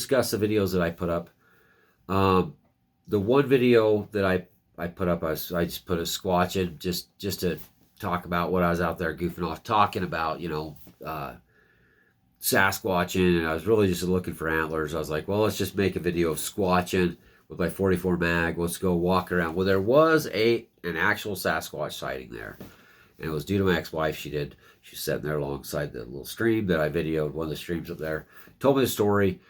discuss the videos that I put up. The one video that I put up, I just put a squatch in just to talk about what I was out there goofing off, talking about, sasquatching, and I was really just looking for antlers. I was like, well, let's just make a video of squatching with my 44 mag. Let's go walk around. Well, there was an actual Sasquatch sighting there, and it was due to my ex-wife. She's sitting there alongside the little stream that I videoed, one of the streams up there. Told me the story.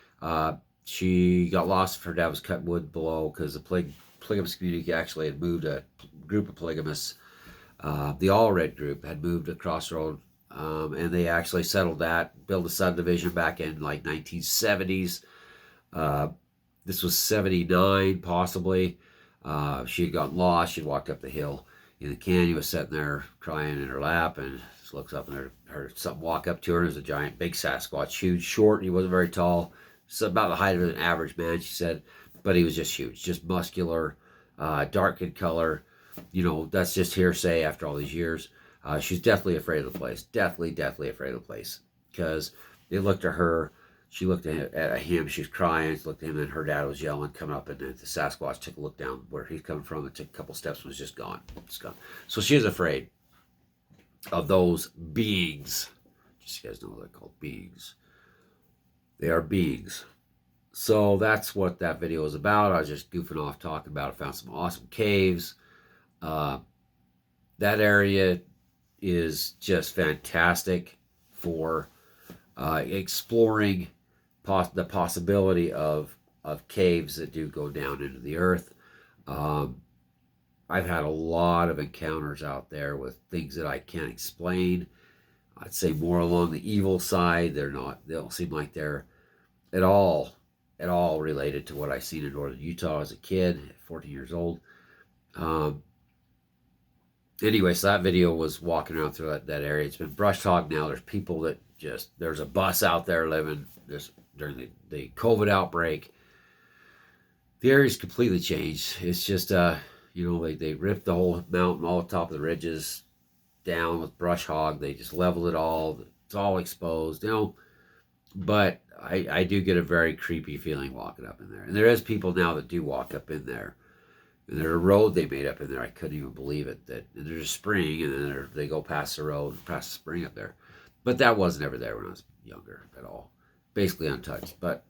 She got lost. Her dad was cutting wood below because the polygamous community actually had moved. A group of polygamists, the All Red group, had moved across the road, and they actually settled that, built a subdivision back in like 1970s. This was 79, possibly. She had gotten lost. She'd walked up the hill in the canyon, was sitting there crying in her lap, and just looks up and heard something walk up to her. It was a giant, big Sasquatch, huge, short. He wasn't very tall. So about the height of an average man, she said, but he was just huge, just muscular, dark in color. That's just hearsay after all these years. She's definitely afraid of the place. Definitely afraid of the place. Because it looked at her, she looked at him, she was crying, she looked at him, and her dad was yelling, coming up, and the Sasquatch took a look down where he's coming from and took a couple steps and was just gone. It's gone. So she is afraid of those beings. Just so you guys know what they're called, beings. They are beings. So that's what that video was about. I was just goofing off talking about it. Found some awesome caves. That area is just fantastic for exploring the possibility of caves that do go down into the earth. I've had a lot of encounters out there with things that I can't explain. I'd say more along the evil side. They don't seem like they're at all related to what I seen in northern Utah as a kid, 14 years old. Anyway, so that video was walking around through that area. It's been brush hogged now. There's people that there's a bus out there living this during the COVID outbreak. The area's completely changed. It's just, they ripped the whole mountain, all the top of the ridges down with brush hog. They just leveled it all. It's all exposed, But I do get a very creepy feeling walking up in there. And there is people now that do walk up in there. And there's a road they made up in there. I couldn't even believe it. That there's a spring, and then they go past the road, past the spring up there. But that wasn't ever there when I was younger at all. Basically untouched. But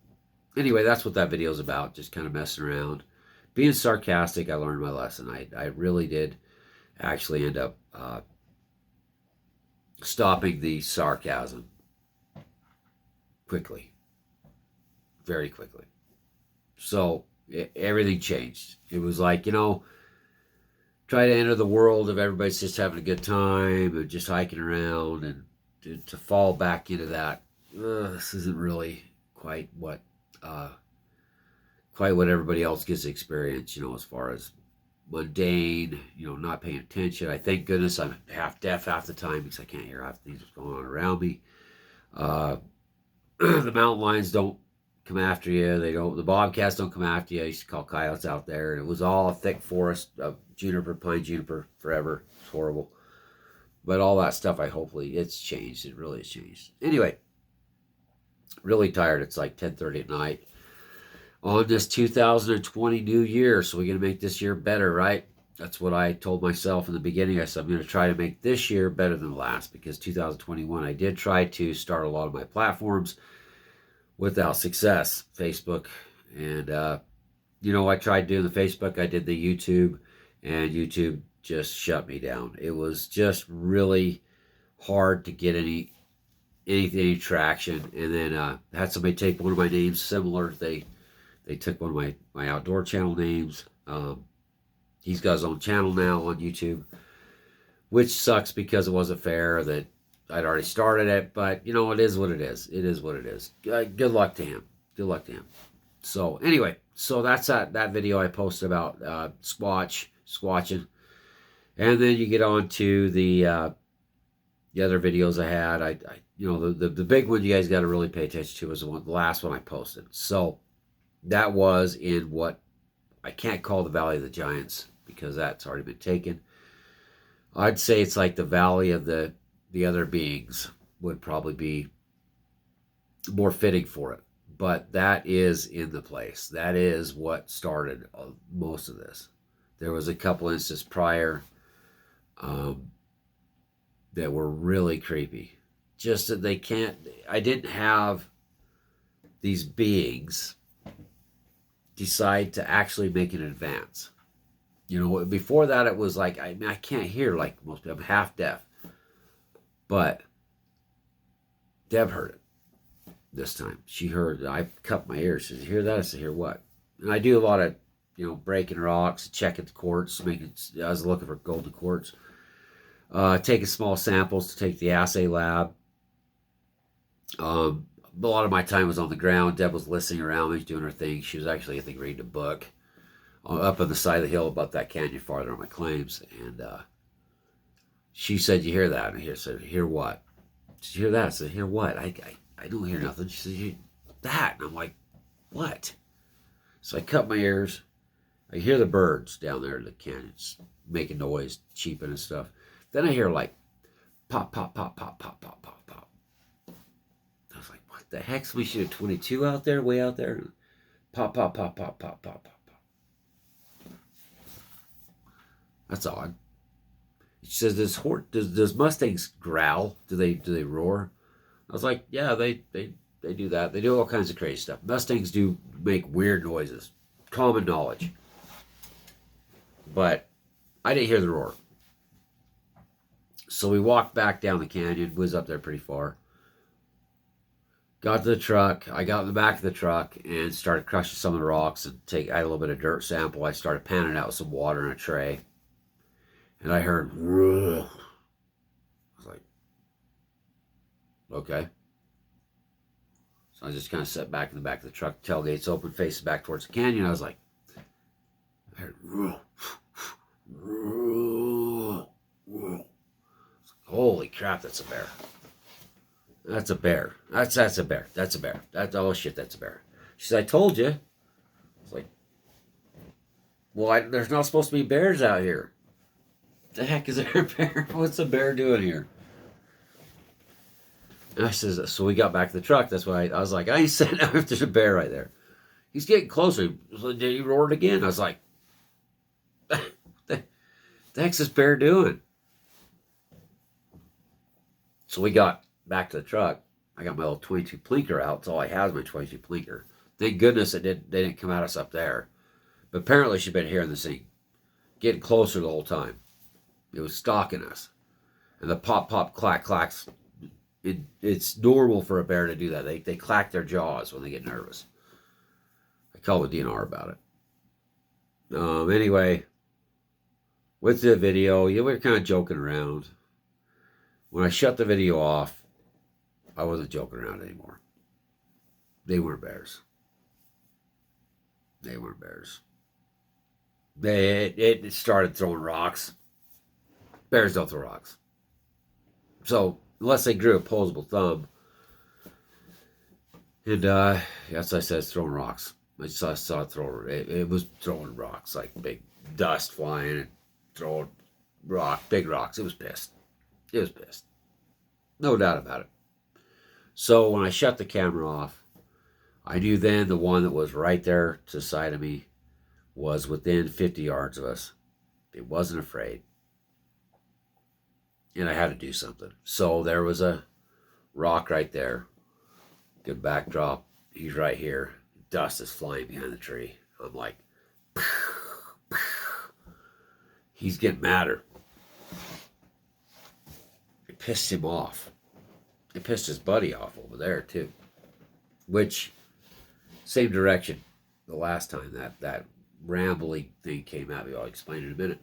anyway, that's what that video is about. Just kind of messing around. Being sarcastic, I learned my lesson. I really did actually end up stopping the sarcasm quickly. Very quickly. So everything changed. It was like, try to enter the world of everybody's just having a good time and just hiking around, and to fall back into that, this isn't really quite what everybody else gets to experience, as far as mundane, not paying attention. I thank goodness I'm half deaf half the time because I can't hear half the things that's going on around me. The mountain lions don't come after you. The bobcats don't come after you. I used to call coyotes out there, and it was all a thick forest of pine juniper forever. It's horrible. But all that stuff, hopefully it's changed. It really has changed. Anyway, really tired. It's like 10:30 at night on this 2020 new year. So we're going to make this year better, right? That's what I told myself in the beginning. I said, I'm going to try to make this year better than last, because 2021, I did try to start a lot of my platforms without success. Facebook, and I tried doing the Facebook, I did the YouTube, and YouTube just shut me down. It was just really hard to get any traction. And then I had somebody take one of my names similar. They took one of my outdoor channel names. He's got his own channel now on YouTube, which sucks because it wasn't fair that I'd already started it. But it is what it is. It is what it is. Good luck to him. Good luck to him. So anyway, that's that video I posted about squatching. And then you get on to the other videos I had. The big one you guys got to really pay attention to is the last one I posted. So that was in what I can't call the Valley of the Giants, because that's already been taken. I'd say it's like the Valley of the other beings would probably be more fitting for it. But that is in the place. That is what started most of this. There was a couple instances prior that were really creepy. Just that they can't, I didn't have these beings decide to actually make an advance. You know, before that it was like, I can't hear like most people. I'm half deaf. But Deb heard it this time. She heard, I cut my ears. She said, "You hear that?" I said, "Hear what?" And I do a lot of, breaking rocks, checking the quartz, I was looking for golden quartz. Taking small samples to take the assay lab. A lot of my time was on the ground. Deb was listening around me, doing her thing. She was actually, I think, reading a book up on the side of the hill above that canyon farther on my claims. And she said, "You hear that?" And I said, "Hear what?" She said, "Hear that?" I said, "Hear what?" I don't hear nothing. She said, "You that?" And I'm like, "What?" So I cut my ears. I hear the birds down there in the canyons making noise, cheeping and stuff. Then I hear like pop, pop, pop, pop, pop, pop, pop, pop. I was like, "What the heck?" Somebody shoot a 22 out there, way out there. Pop, pop, pop, pop, pop, pop, pop, pop. That's odd. She says, does Mustangs growl? Do they roar? I was like, yeah, they do that. They do all kinds of crazy stuff. Mustangs do make weird noises. Common knowledge. But I didn't hear the roar. So we walked back down the canyon. Was up there pretty far. Got to the truck. I got in the back of the truck and started crushing some of the rocks and I had a little bit of dirt sample. I started panning out some water in a tray. And I heard, "Ruh." I was like, okay. So I just kind of sat back in the back of the truck, tailgates open, facing back towards the canyon. I was like, I heard, "Ruh, ruh, ruh." Holy crap, that's a bear. That's a bear. That's a bear. That's a bear. Oh shit, that's a bear. She said, "I told you." I was like, well, there's not supposed to be bears out here. The heck is there a bear? What's a bear doing here? And I says, so we got back to the truck. That's why I was like, I ain't sitting down if there's a bear right there. He's getting closer. So he roared again. I was like, the heck's this bear doing? So we got back to the truck. I got my little 22 plinker out. That's all I had was my 22 plinker. Thank goodness they didn't come at us up there. But apparently she'd been hearing the thing, getting closer the whole time. It was stalking us. And the pop, pop, clack, clacks. It's normal for a bear to do that. They clack their jaws when they get nervous. I called the DNR about it. Anyway, with the video, we were kind of joking around. When I shut the video off, I wasn't joking around anymore. They weren't bears. They weren't bears. It started throwing rocks. Bears don't throw rocks. So, unless they grew a opposable thumb. And, as I said, it's throwing rocks. I saw it throw, it was throwing rocks, like big dust flying and throwing big rocks. It was pissed. It was pissed. No doubt about it. So, when I shut the camera off, I knew then the one that was right there to the side of me was within 50 yards of us. It wasn't afraid. And I had to do something. So there was a rock right there. Good backdrop. He's right here. Dust is flying behind the tree. I'm like, pow, pow. He's getting madder. It pissed him off. It pissed his buddy off over there too. Which, same direction the last time that rambling thing came at me. I'll explain in a minute.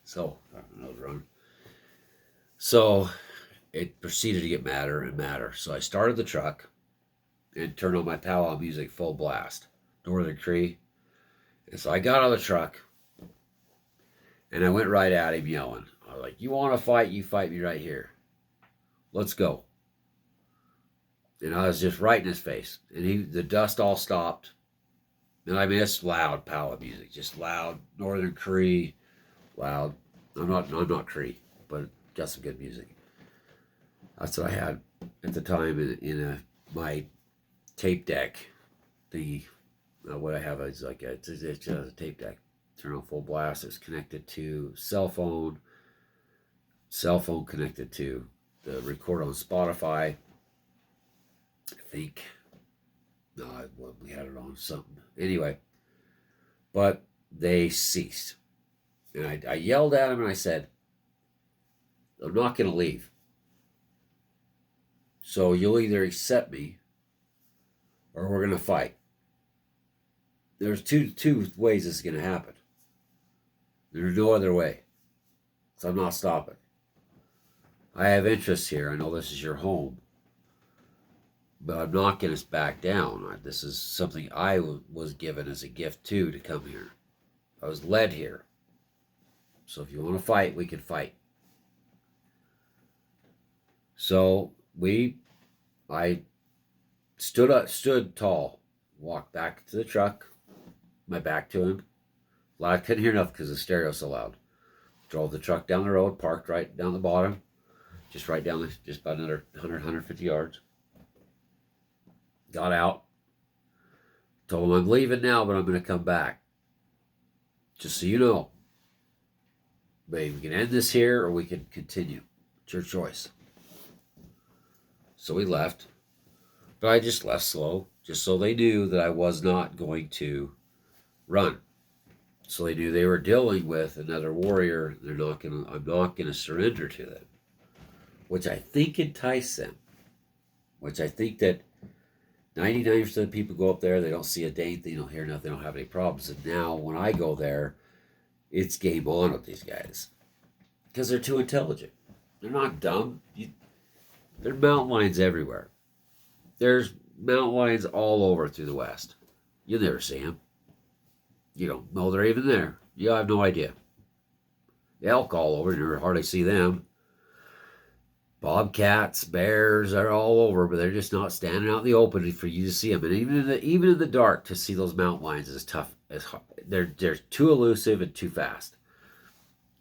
So, I was wrong. So it proceeded to get madder and madder. So I started the truck and turned on my powwow music full blast, Northern Cree. And so I got out of the truck and I went right at him yelling. I was like, "You want to fight? You fight me right here. Let's go." And I was just right in his face. And the dust all stopped. And I mean, it's loud powwow music, just loud Northern Cree, loud. I'm not Cree, but got some good music. That's what I had at the time in my tape deck. The what I have is like it's a tape deck. Turn on full blast. It's connected to cell phone. Cell phone connected to the record on Spotify. I think. No, we had it on something. Anyway, but they ceased. And I yelled at him and I said, I'm not going to leave. So you'll either accept me or we're going to fight. There's two ways this is going to happen. There's no other way. So I'm not stopping. I have interests here. I know this is your home. But I'm not going to back down. This is something I was given as a gift too, to come here. I was led here. So if you want to fight, we can fight. So I stood tall, walked back to the truck, my back to him. I couldn't hear nothing because the stereo's so loud. Drove the truck down the road, parked right down the bottom, just right down, just about another 150 yards. Got out, told him I'm leaving now, but I'm going to come back. Just so you know. Maybe we can end this here or we can continue. It's your choice. So we left. But I just left slow, just so they knew that I was not going to run. So they knew they were dealing with another warrior. I'm not going to surrender to them. Which I think enticed them. Which I think that 99% of the people go up there, they don't see a date, they don't hear nothing, they don't have any problems. And now when I go there, it's game on with these guys. Because they're too intelligent. They're not dumb. There are mountain lions everywhere. There's mountain lions all over through the West. You'll never see them. You don't know they're even there. You have no idea. Elk all over, you never hardly see them. Bobcats, bears are all over, but they're just not standing out in the open for you to see them. And even in the dark, to see those mountain lions is tough. They're too elusive and too fast.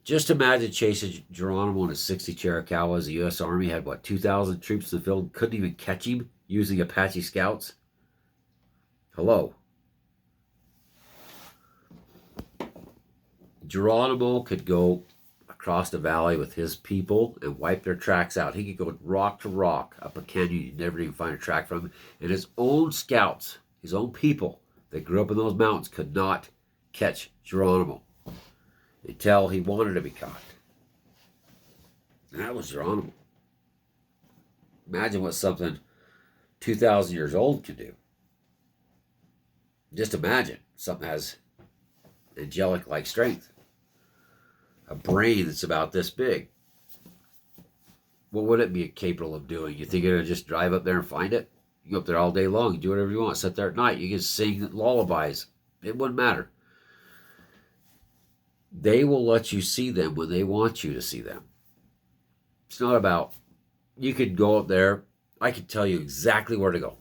Just imagine chasing Geronimo in a 60 Chiricahuas. The U.S. Army had, 2,000 troops in the field, couldn't even catch him using Apache scouts? Hello. Geronimo could go across the valley with his people and wipe their tracks out. He could go rock to rock up a canyon. You'd never even find a track from him. And his own scouts, his own people that grew up in those mountains could not catch Geronimo until he wanted to be caught. And that was Geronimo. Imagine what something 2,000 years old could do. Just imagine something has angelic-like strength. A brain that's about this big. What would it be capable of doing? You think you're going to just drive up there and find it? You go up there all day long, you do whatever you want. Sit there at night, you can sing lullabies. It wouldn't matter. They will let you see them when they want you to see them. It's not about, you could go up there, I could tell you exactly where to go.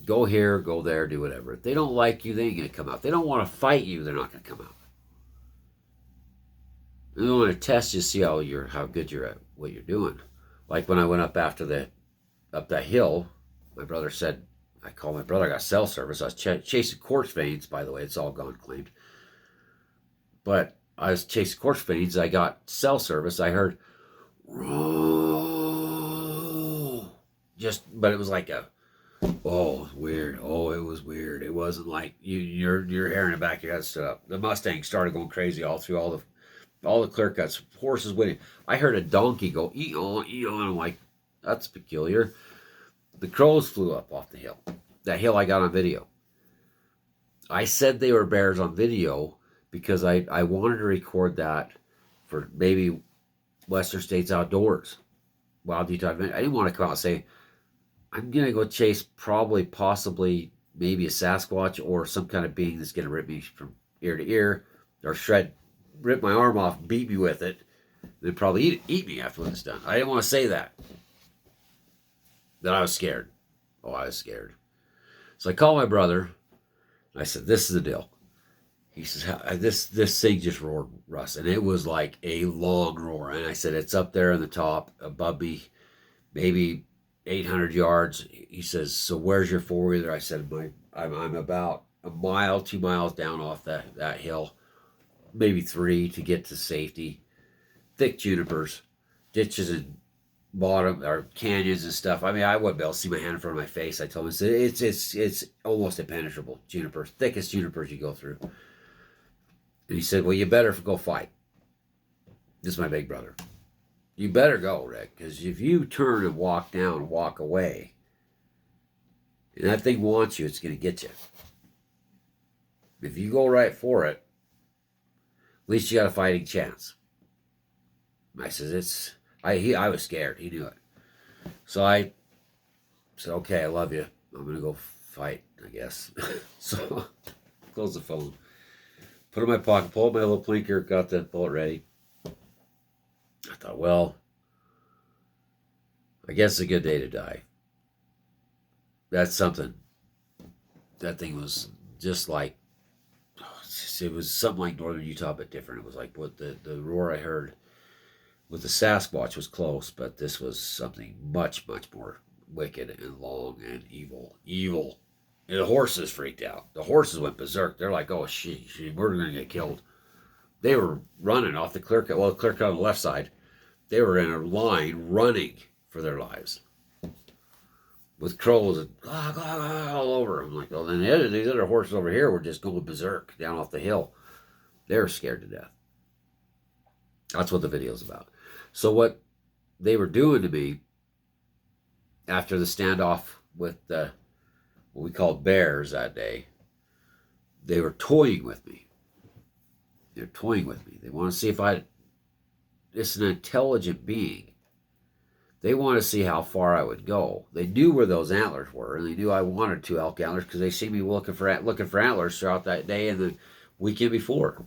Go here, go there, do whatever. If they don't like you, they ain't going to come out. If they don't want to fight you, they're not going to come out. They want to test you, see how good you're at what you're doing. Like when I went up that hill, my brother said, I called my brother, I got cell service. I was chasing quartz veins, by the way, it's all gone claimed. But I was chasing quartz veins, I got cell service, I heard, but it was like weird. It was weird. It wasn't like you're hearing it back, your head stood up. The Mustang started going crazy all through all the clear cuts, horses winning. I heard a donkey go, ee-oh, ee-oh, and I'm like, that's peculiar. The crows flew up off the hill. That hill I got on video. I said they were bears on video because I wanted to record that for maybe Western States Outdoors. Wild Utah Adventure. I didn't want to come out and say, I'm going to go chase possibly, maybe a Sasquatch or some kind of being that's going to rip me from ear to ear or rip my arm off, beat me with it, then probably eat me after when it's done. I didn't want to say that. Then I was scared. I was scared. So I called my brother. And I said, this is the deal. He says, this thing just roared, Russ. And it was like a long roar. And I said, it's up there on the top, above me, maybe 800 yards. He says, so where's your four-wheeler? I said, I'm about a mile, 2 miles down off that hill, maybe 3 to get to safety. Thick junipers, ditches and bottom or canyons and stuff. I mean, I wouldn't be able to see my hand in front of my face. I told him it's almost impenetrable. Junipers, thickest junipers you go through. And he said, well, you better go fight. This is my big brother. You better go, Rick, because if you turn and walk down and walk away, and that thing wants you, it's going to get you. If you go right for it, at least you got a fighting chance. I says, I was scared. He knew it. So I said, okay, I love you. I'm going to go fight, I guess. So close the phone. Put it in my pocket, pull up my little plinker, got the bullet ready. I thought, well, I guess it's a good day to die. That's something. That thing was just like, it was something like northern Utah, but different. It was like what the roar I heard with the Sasquatch was close, but this was something much, much more wicked and long and evil. Evil. And the horses freaked out. The horses went berserk. They're like, oh, we're going to get killed. They were running off the clear cut. Well, the clear cut on the left side. They were in a line running for their lives. With crows all over. I'm like, oh, then these other horses over here were just going berserk down off the hill. They were scared to death. That's what the video's about. So what they were doing to me after the standoff with what we called bears that day, they were toying with me. They're toying with me. They want to see if it's an intelligent being. They want to see how far I would go. They knew where those antlers were, and they knew I wanted 2 elk antlers because they see me looking for antlers throughout that day and the weekend before.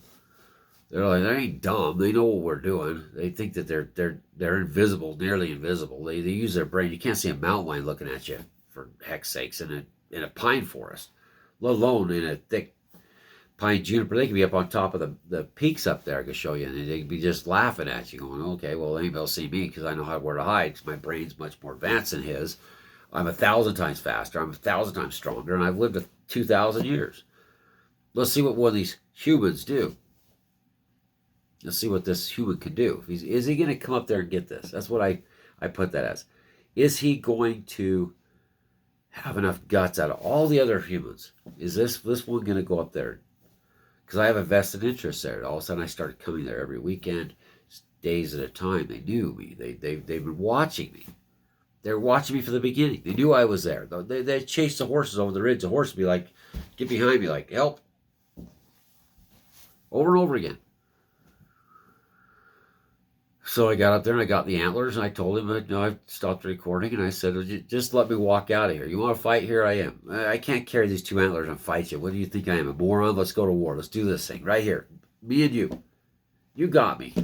They're like, they ain't dumb. They know what we're doing. They think that they're invisible, nearly invisible. They use their brain. You can't see a mountain lion looking at you, for heck's sakes, in a pine forest, let alone in a thick pine juniper. They could be up on top of the peaks up there. I could show you, and they could be just laughing at you, going, okay, well, they ain't able to see me because I know where to hide because my brain's much more advanced than his. I'm 1,000 times faster. I'm 1,000 times stronger, and I've lived 2,000 years. Let's see what one of these humans do. Let's see what this human can do. Is he going to come up there and get this? That's what I put that as. Is he going to have enough guts out of all the other humans? Is this one going to go up there? Because I have a vested interest there. All of a sudden, I started coming there every weekend, days at a time. They knew me. They've been watching me. They were watching me from the beginning. They knew I was there. They chased the horses over the ridge. The horse would be like, get behind me, like, help. Over and over again. So I got up there and I got the antlers and I told him, I stopped recording and I said, just let me walk out of here. You want to fight? Here I am. I can't carry these 2 antlers and fight you. What do you think I am, a moron? Let's go to war. Let's do this thing right here. Me and you. You got me.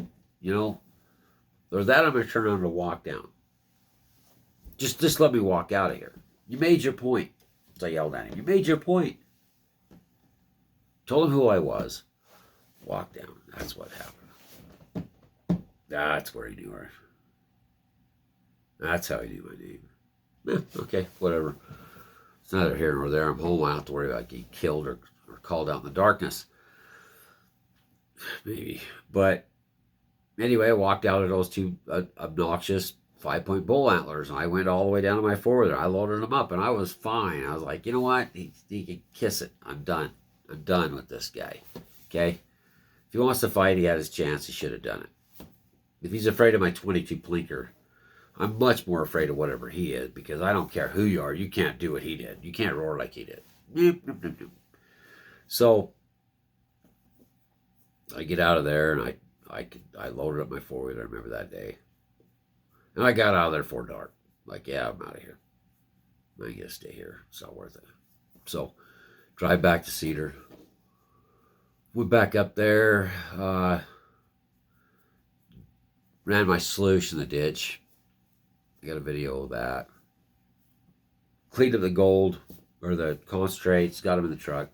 Or that I'm going to turn around and walk down. Just let me walk out of here. You made your point. So I yelled at him. You made your point. Told him who I was. Walk down. That's what happened. That's where he knew her. That's how he knew my name. Okay, whatever. It's neither here nor there. I'm home. I don't have to worry about getting killed or called out in the darkness. Maybe. But anyway, I walked out of those 2 obnoxious 5-point bull antlers, and I went all the way down to my four-wheeler. I loaded them up, and I was fine. I was like, you know what? He can kiss it. I'm done. I'm done with this guy. Okay? If he wants to fight, he had his chance. He should have done it. If he's afraid of my 22 blinker, I'm much more afraid of whatever he is, because I don't care who you are. You can't do what he did. You can't roar like he did. Nope, nope, nope, nope. So I get out of there, and I loaded up my four-wheeler. I remember that day. And I got out of there before dark. Like, yeah, I'm out of here. I ain't gonna stay here. It's not worth it. So drive back to Cedar. Went back up there. Ran my sluice in the ditch. I got a video of that. Cleaned up the gold, or the concentrates, got them in the truck.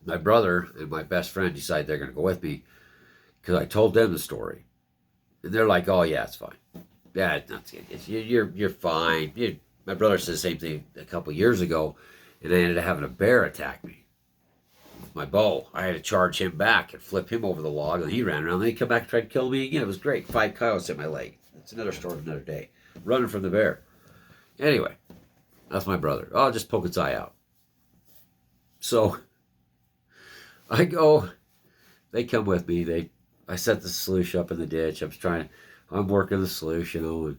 My brother and my best friend decided they're going to go with me because I told them the story. And they're like, oh, yeah, it's fine. Yeah, you're fine. My brother said the same thing a couple years ago, and I ended up having a bear attack me with my bow. I had to charge him back and flip him over the log, and he ran around. Then he come back and tried to kill me again. It was great. 5 coyotes hit my leg. That's another story, another day. Running from the bear. Anyway, that's my brother. Oh, just poke its eye out. So I go. They come with me. I set the sluice up in the ditch. I'm working the sluice, and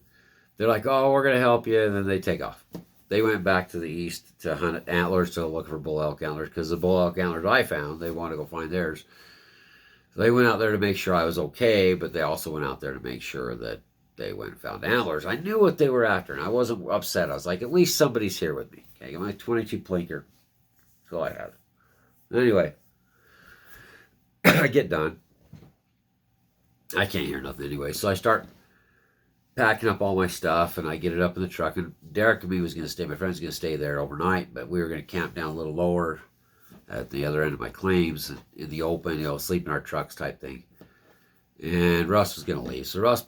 they're like, "Oh, we're gonna help you," and then they take off. They went back to the east to hunt antlers, to look for bull elk antlers, because the bull elk antlers I found, they want to go find theirs. So they went out there to make sure I was okay, but they also went out there to make sure that they went and found antlers. I knew what they were after, and I wasn't upset. I was like, at least somebody's here with me. Okay, I got my 22 plinker. That's all I had. Anyway, I get done. I can't hear nothing anyway, so I start packing up all my stuff, and I get it up in the truck. And Derek and me was going to stay. My friend's going to stay there overnight, but we were going to camp down a little lower at the other end of my claims in the open, sleep in our trucks type thing. And Russ was going to leave. So Russ,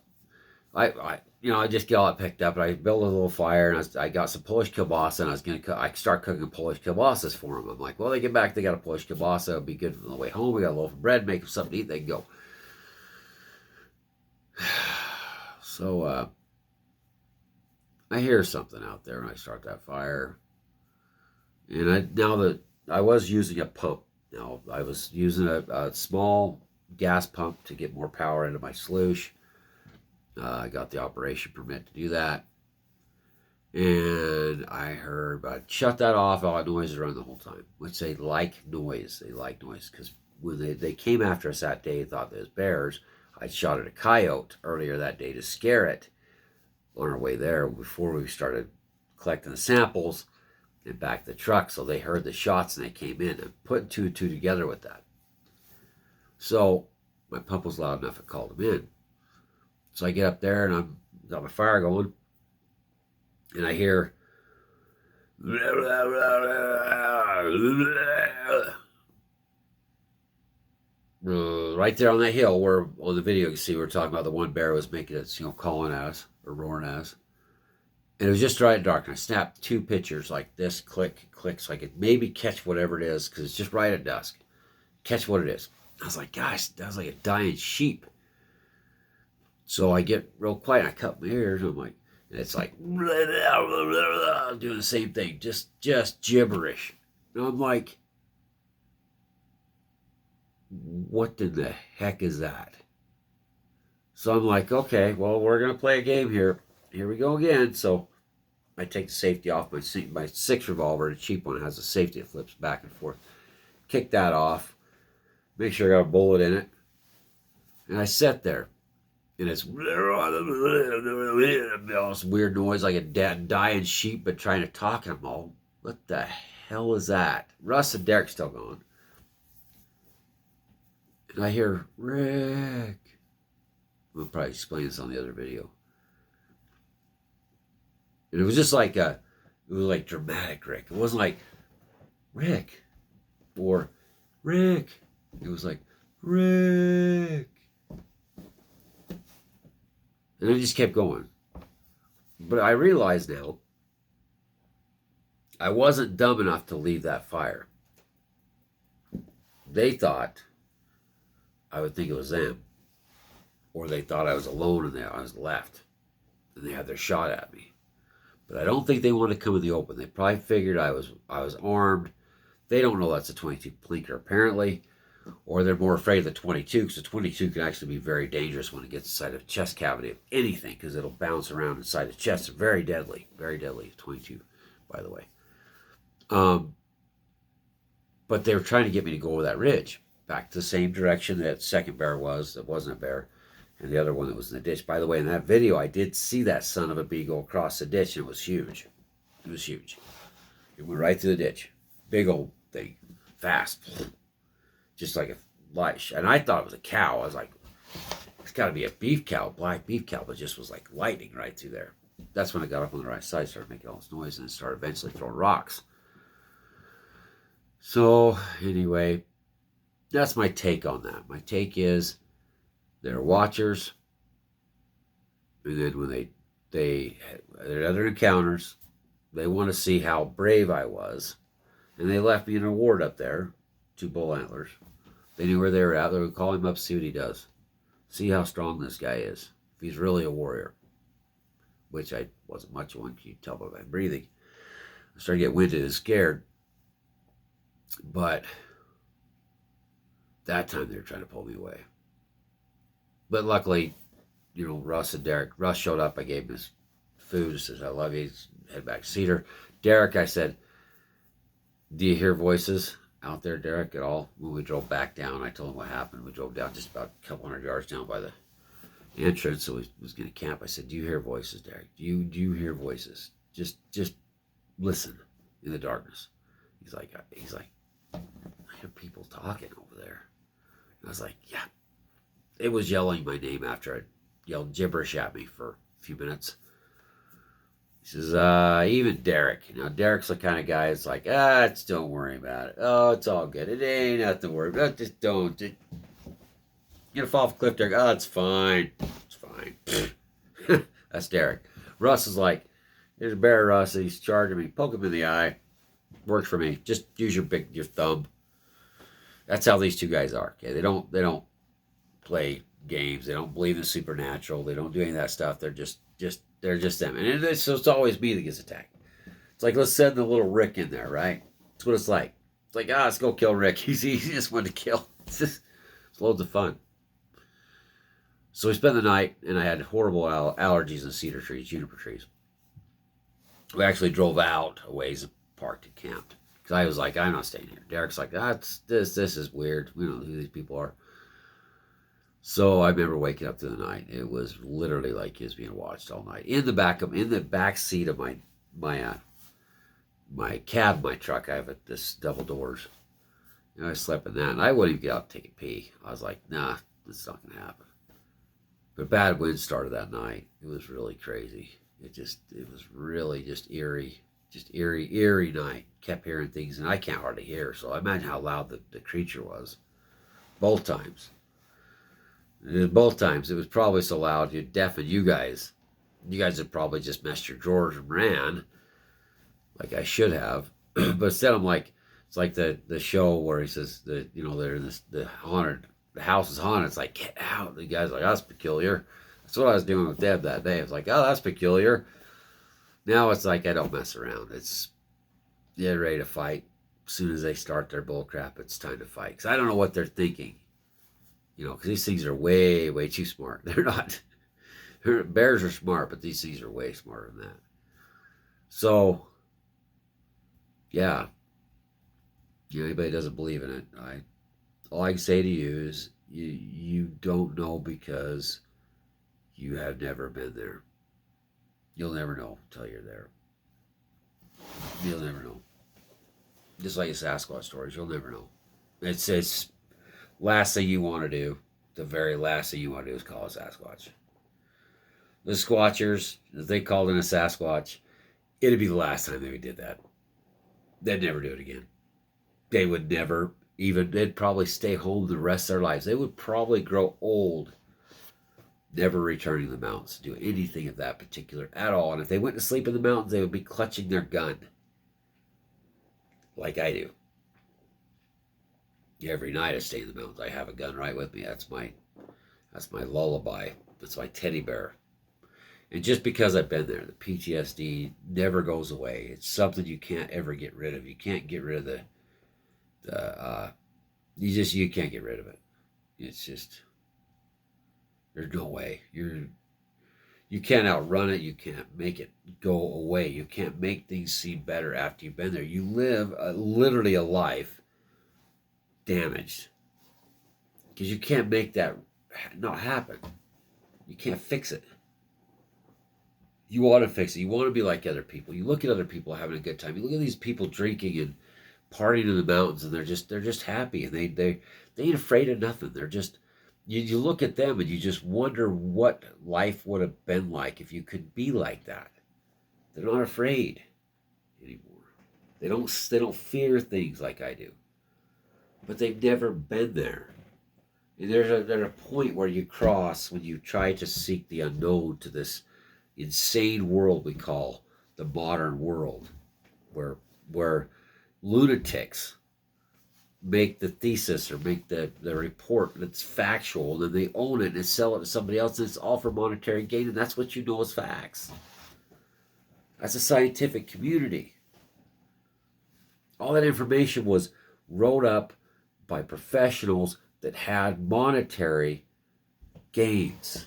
I just get all that picked up, and I built a little fire, and I got some Polish kielbasa, and I start cooking Polish kielbasas for them. I'm like, well, they get back, they got a Polish kielbasa, it'll be good on the way home. We got a loaf of bread, make them something to eat, they can go. So I hear something out there when I start that fire, and now that I was using a pump. Now I was using a small gas pump to get more power into my sluice. I got the operation permit to do that, and I heard, I'd shut that off, all that noise around the whole time, which they like noise. They like noise, because when they came after us that day, thought they was bears. I shot at a coyote earlier that day to scare it on our way there before we started collecting the samples and back the truck. So they heard the shots and they came in, and putting 2 and 2 together with that. So my pump was loud enough, it called them in. So I get up there, and I'm got my fire going, and I hear right there on that hill where on the video you can see we're talking about the one bear was making it, calling at us or roaring at us. And it was just right at dark, and I snapped 2 pictures like this, click, so I could maybe catch whatever it is, because it's just right at dusk. Catch what it is. I was like, gosh, that was like a dying sheep. So I get real quiet, and I cut my ears, and I'm like, and it's like doing the same thing, just gibberish. And I'm like, what in the heck is that? So I'm like, okay, well, we're gonna play a game here. Here we go again. So I take the safety off my 6 revolver, the cheap one has a safety that flips back and forth. Kick that off. Make sure I got a bullet in it. And I sit there. And it's this weird noise like a dying sheep, but trying to talk. And I'm all, what the hell is that? Russ and Derek's still gone. And I hear, Rick. We'll probably explain this on the other video. And it was just like it was like dramatic Rick. It wasn't like Rick or Rick. It was like Rick. And I just kept going. But I realized now I wasn't dumb enough to leave that fire. They thought I would think it was them. Or they thought I was alone and I was left. And they had their shot at me. But I don't think they wanted to come in the open. They probably figured I was armed. They don't know that's a 22 plinker apparently. Or they're more afraid of the 22, because the 22 can actually be very dangerous when it gets inside of the chest cavity of anything, because it'll bounce around inside the chest. It's very deadly, 22, by the way. But they were trying to get me to go over that ridge, back to the same direction that second bear was, that wasn't a bear, and the other one that was in the ditch. By the way, in that video, I did see that son of a bee go across the ditch, and it was huge. It was huge. It went right through the ditch. Big old thing. Fast. Just like a light, and I thought it was a cow. I was like, it's got to be a beef cow, black beef cow, but just was like lightning right through there. That's when I got up on the right side, started making all this noise, and started eventually throwing rocks. So anyway, that's my take on that. My take is they're watchers. And then when their other encounters, they want to see how brave I was, and they left me an award up there, 2 bull antlers. They knew where they were at. They would call him up, see what he does, see how strong this guy is. If he's really a warrior, which I wasn't much of one. You tell by my breathing. I started to get winded and scared, but that time they were trying to pull me away. But luckily, Russ and Derek. Russ showed up. I gave him his food. I said, I love you. He's head back to Cedar. Derek, I said, do you hear voices out there, Derek, at all? When we drove back down, I told him what happened. We drove down just about a couple hundred yards down by the entrance, so we was going to camp. I said, do you hear voices, Derek? Do you hear voices? Just listen in the darkness. He's like, I hear people talking over there. And I was like, yeah. It was yelling my name after I yelled gibberish at me for a few minutes. He says, even Derek. Derek's the kind of guy that's like, don't worry about it. Oh, it's all good. It ain't nothing to worry about. Just don't. You're going to fall off a cliff, Derek. Oh, it's fine. It's fine. That's Derek. Russ is like, here's a bear, Russ. He's charging me. Poke him in the eye. Works for me. Just use your thumb. That's how these two guys are. Okay, they don't play games. They don't believe in supernatural. They don't do any of that stuff. They're just them. And it's always me that gets attacked. It's like, let's send the little Rick in there, right? That's what it's like. It's like, let's go kill Rick. He's just one to kill. It's loads of fun. So we spent the night, and I had horrible allergies in cedar trees, juniper trees. We actually drove out a ways and parked and camped. Because I was like, I'm not staying here. Derek's like, this is weird. We don't know who these people are. So I remember waking up through the night. It was literally like he was being watched all night. In the back seat of my cab, my truck, I have this double doors. And I slept in that, and I wouldn't even get out and take a pee. I was like, nah, it's not going to happen. But bad wind started that night. It was really crazy. It was really just eerie night. Kept hearing things, and I can't hardly hear. So I imagine how loud the creature was. Both times. Both times, it was probably so loud it deafened you guys. You guys had probably just messed your drawers and ran, like I should have. But instead, I'm like, it's like the show where he says they're in the house is haunted. It's like, get out. The guy's like, that's peculiar. That's what I was doing with Deb that day. I was like, oh, that's peculiar. Now it's like I don't mess around. It's they're ready to fight. As soon as they start their bull crap, it's time to fight. Because I don't know what they're thinking. Because these things are way, way too smart. They're not. Bears are smart, but these things are way smarter than that. So, yeah. Anybody doesn't believe in it, all I can say to you is you don't know because you have never been there. You'll never know until you're there. You'll never know. Just like the Sasquatch stories, you'll never know. It's last thing you want to do, the very last thing you want to do is call a Sasquatch. The Squatchers, if they called in a Sasquatch, it'd be the last time they did that. They'd never do it again. They would never they'd probably stay home the rest of their lives. They would probably grow old, never returning to the mountains to do anything of that particular at all. And if they went to sleep in the mountains, they would be clutching their gun. Like I do. Every night I stay in the mountains. I have a gun right with me. That's my lullaby. That's my teddy bear. And just because I've been there, the PTSD never goes away. It's something you can't ever get rid of. You can't get rid of you can't get rid of it. It's just, there's no way. You can't outrun it. You can't make it go away. You can't make things seem better after you've been there. You live literally a life damaged because you can't make that not happen. You can't fix it. You want to fix it. You want to be like other people. You look at other people having a good time. You look at these people drinking and partying in the mountains, and they're just happy, and they ain't afraid of nothing. They're just you look at them and you just wonder what life would have been like if you could be like that. They're not afraid anymore. They don't fear things like I do. But they've never been there. And there's a point where you cross when you try to seek the unknown to this insane world we call the modern world, where lunatics make the thesis or make the report that's factual, and then they own it and sell it to somebody else, and it's all for monetary gain, and that's what you know as facts. That's a scientific community. All that information was wrote up by professionals that had monetary gains.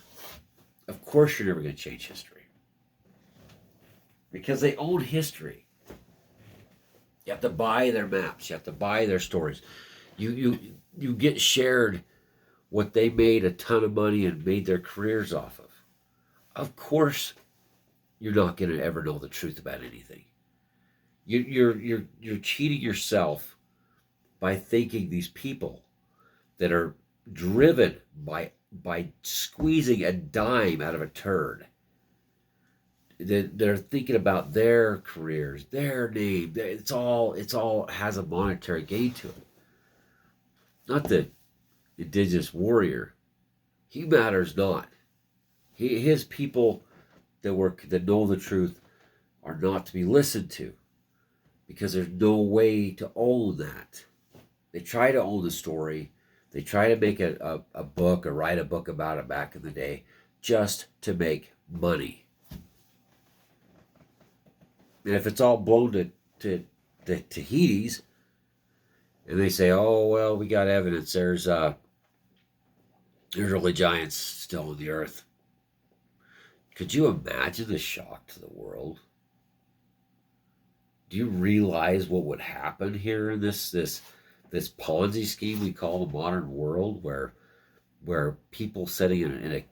Of course you're never going to change history, because they own history. You have to buy their maps. You have to buy their stories. You get shared what they made a ton of money and made their careers off of. Of course, you're not going to ever know the truth about anything. You're cheating yourself by thinking these people that are driven by squeezing a dime out of a turd. They're thinking about their careers, their name. It's all has a monetary gain to it. Not the indigenous warrior. He matters not. His people that know the truth are not to be listened to, because there's no way to own that. They try to own the story. They try to make a book or write a book about it back in the day just to make money. And if it's all blown to Tahiti's, and they say, oh, well, we got evidence, there's early giants still on the earth. Could you imagine the shock to the world? Do you realize what would happen here in this Ponzi scheme we call the modern world, where people sitting in a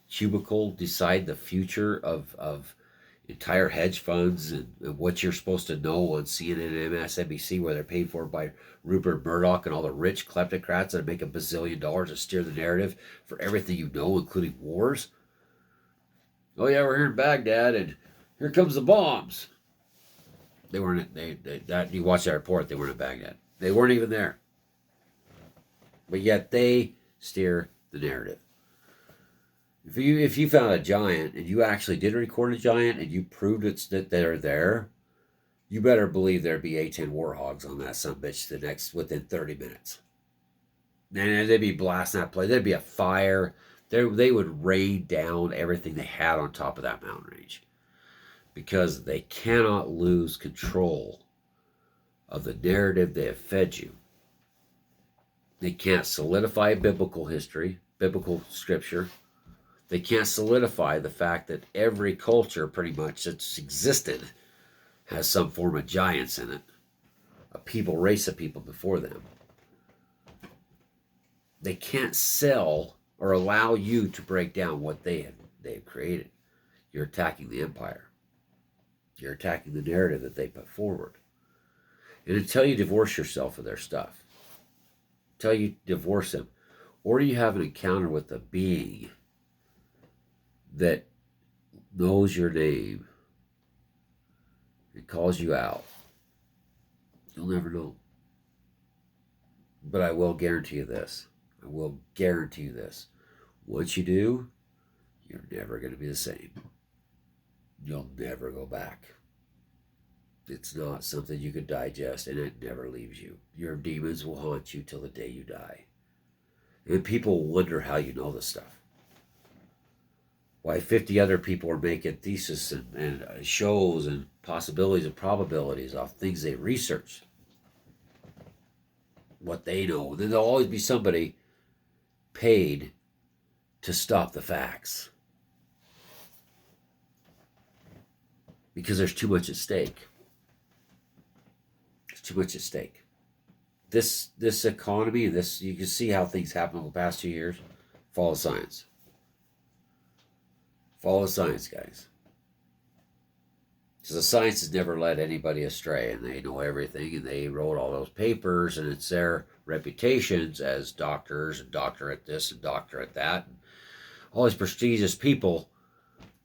cubicle decide the future of entire hedge funds and what you're supposed to know on CNN and MSNBC, where they're paid for by Rupert Murdoch and all the rich kleptocrats that make $1 bazillion to steer the narrative for everything you know, including wars? Oh yeah, we're here in Baghdad, and here comes the bombs. They weren't. That you watch that report. They weren't in Baghdad. They weren't even there. But yet they steer the narrative. If you found a giant and you actually did record a giant and you proved that they're there, you better believe there'd be A-10 warhogs on that sumbitch within 30 minutes. And they'd be blasting that place. There'd be a fire. They would rain down everything they had on top of that mountain range, because they cannot lose control of the narrative they have fed you. They can't solidify biblical history, biblical scripture. They can't solidify the fact that every culture pretty much that's existed has some form of giants in it, a race of people before them. They can't sell or allow you to break down what they've created. You're attacking the empire. You're attacking the narrative that they put forward. And until you divorce yourself of their stuff, until you divorce them, or you have an encounter with a being that knows your name and calls you out, you'll never know. But I will guarantee you this. Once you do, you're never going to be the same. You'll never go back. It's not something you can digest, and it never leaves you. Your demons will haunt you till the day you die. And people wonder how you know this stuff. Why 50 other people are making theses and shows and possibilities and probabilities off things they researched. What they know. Then there'll always be somebody paid to stop the facts, because there's too much at stake. There's too much at stake. This economy, you can see how things happen over the past 2 years. Follow science. Follow science, guys. Because the science has never led anybody astray, and they know everything, and they wrote all those papers, and it's their reputations as doctors and doctor at this and doctor at that, and all these prestigious people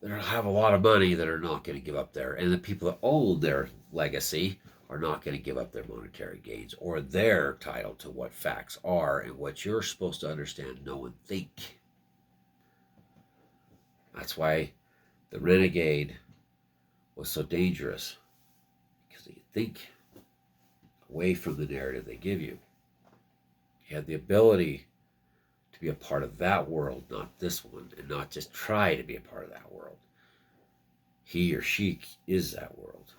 that have a lot of money that are not going to give up there, and the people that own their legacy are not going to give up their monetary gains or their title to what facts are and what you're supposed to understand, know, and think. That's why the renegade was so dangerous, because they think away from the narrative they give you. You have the ability to be a part of that world, not this one, and not just try to be a part of that world. He or she is that world.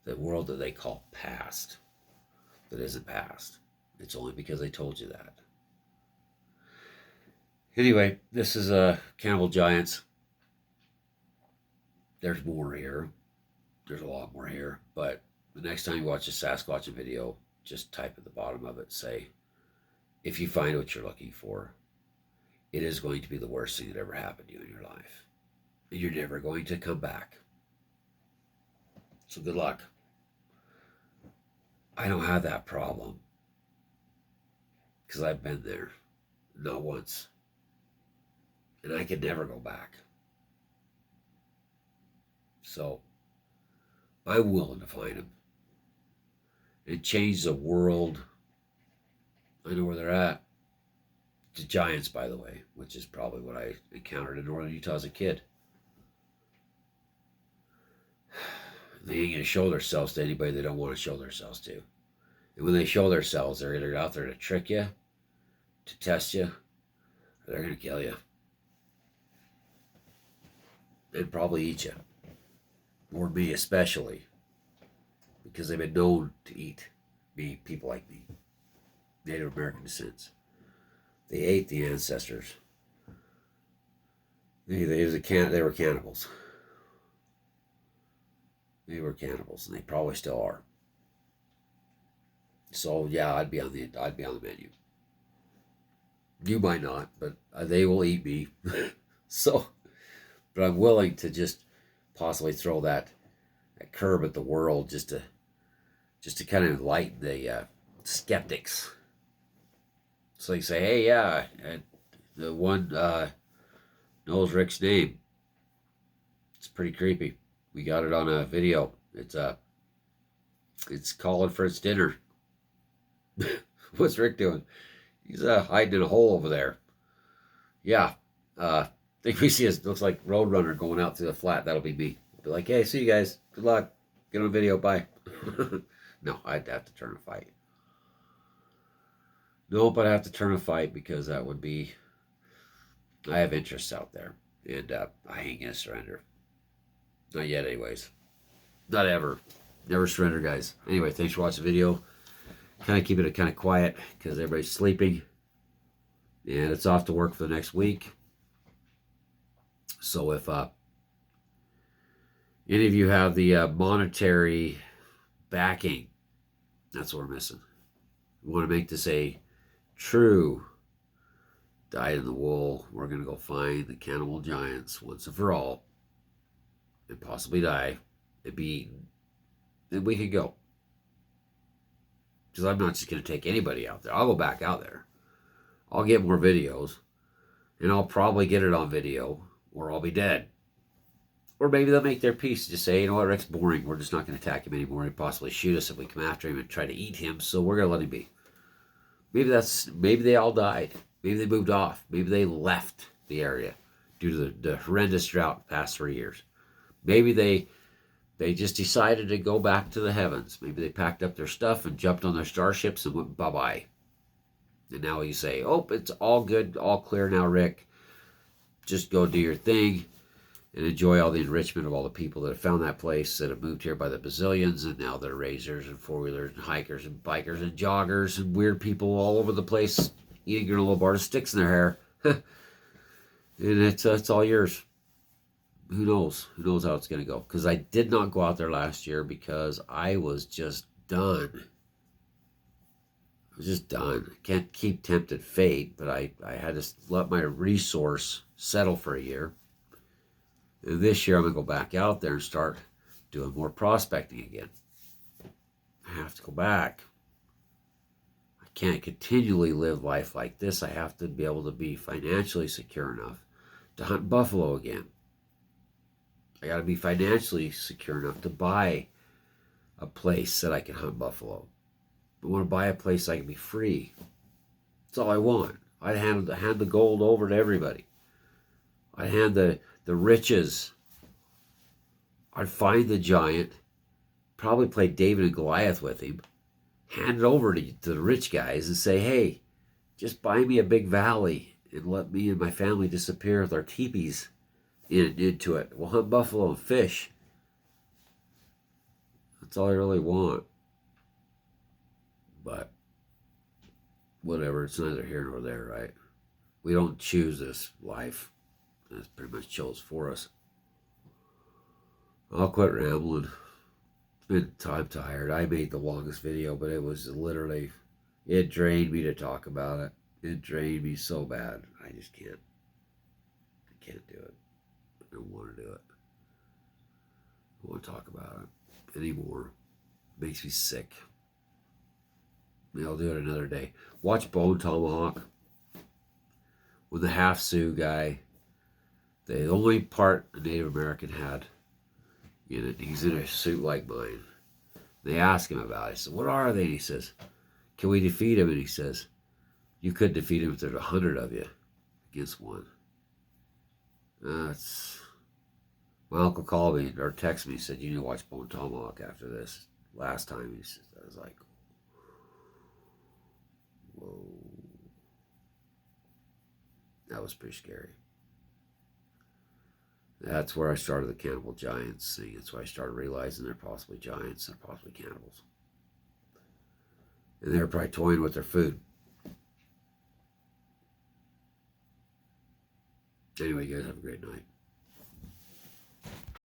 The world that they call past, that isn't past. It's only because they told you that. Anyway, this is Cannibal Giants. There's more here. There's a lot more here. But the next time you watch a Sasquatch video, just type at the bottom of it, say, if you find what you're looking for, it is going to be the worst thing that ever happened to you in your life. And you're never going to come back. So good luck. I don't have that problem, because I've been there, not once. And I could never go back. So I'm willing to find them and change the world. I know where they're at. The Giants, by the way, which is probably what I encountered in northern Utah as a kid. They ain't going to show themselves to anybody they don't want to show themselves to. And when they show themselves, they're either out there to trick you, to test you, or they're going to kill you. And probably eat you. Or me especially. Because they've been known to eat me, people like me. Native American descents. They ate the ancestors. They were cannibals. They were cannibals, and they probably still are. So yeah, I'd be on the menu. You might not, but they will eat me. So, but I'm willing to just possibly throw that curb at the world, just to kind of enlighten the skeptics. So they say, hey, yeah, and the one knows Rick's name. It's pretty creepy. We got it on a video. It's calling for its dinner. What's Rick doing? He's hiding in a hole over there. Yeah. I think we see looks like Roadrunner going out through the flat. That'll be me. I'll be like, hey, see you guys. Good luck. Get on video. Bye. No, I'd have to turn a fight. Nope, I'd have to turn a fight, because that would be... I have interests out there. And I ain't going to surrender. Not yet, anyways. Not ever. Never surrender, guys. Anyway, thanks for watching the video. Kind of keep it kind of quiet, because everybody's sleeping. And it's off to work for the next week. So if any of you have the monetary backing, that's what we're missing. We want to make this a true dyed in the wool. We're going to go find the Cannibal Giants once and for all, and possibly die and be eaten. Then we can go. Because I'm not just going to take anybody out there. I'll go back out there. I'll get more videos, and I'll probably get it on video, or I'll be dead. Or maybe they'll make their peace and just say, you know what, Rick's boring. We're just not going to attack him anymore. He'd possibly shoot us if we come after him and try to eat him, so we're going to let him be. Maybe they all died. Maybe they moved off. Maybe they left the area due to the horrendous drought the past 3 years. Maybe they just decided to go back to the heavens. Maybe they packed up their stuff and jumped on their starships and went bye-bye. And now you say, oh, it's all good, all clear now, Rick. Just go do your thing and enjoy all the enrichment of all the people that have found that place, that have moved here by the bazillions, and now they're razors and four-wheelers and hikers and bikers and joggers and weird people all over the place eating granola bars, sticks in their hair. And it's all yours. Who knows? Who knows how it's going to go? Because I did not go out there last year because I was just done. I was just done. I can't keep tempted fate, but I had to let my resource settle for a year. And this year I'm going to go back out there and start doing more prospecting again. I have to go back. I can't continually live life like this. I have to be able to be financially secure enough to hunt buffalo again. I got to be financially secure enough to buy a place that I can hunt buffalo. I want to buy a place I can be free. That's all I want. I'd hand the gold over to everybody. I'd hand the riches. I'd find the giant, probably play David and Goliath with him, hand it over to the rich guys and say, hey, just buy me a big valley and let me and my family disappear with our teepees into it. We'll hunt buffalo and fish. That's all I really want. But whatever, it's neither here nor there, right? We don't choose this life. It's pretty much chose for us. I'll quit rambling. I'm tired. I made the longest video, but it was literally, it drained me to talk about it. It drained me so bad. I just can't. I can't do it. I don't want to do it. I don't want to talk about it anymore. It makes me sick. Maybe I'll do it another day. Watch Bone Tomahawk. With the half Sioux guy, the only part a Native American had in it, he's in a suit like mine. They ask him about it. I said, what are they? And he says, can we defeat him? And he says, you could defeat him if there's 100 of you against one. My uncle called me or texted me, said, you need to watch Bone Tomahawk after this. Last time, he said, I was like, whoa. That was pretty scary. That's where I started the Cannibal Giants thing. That's why I started realizing they're possibly giants, they're possibly cannibals. And they're probably toying with their food. Anyway, you guys have a great night.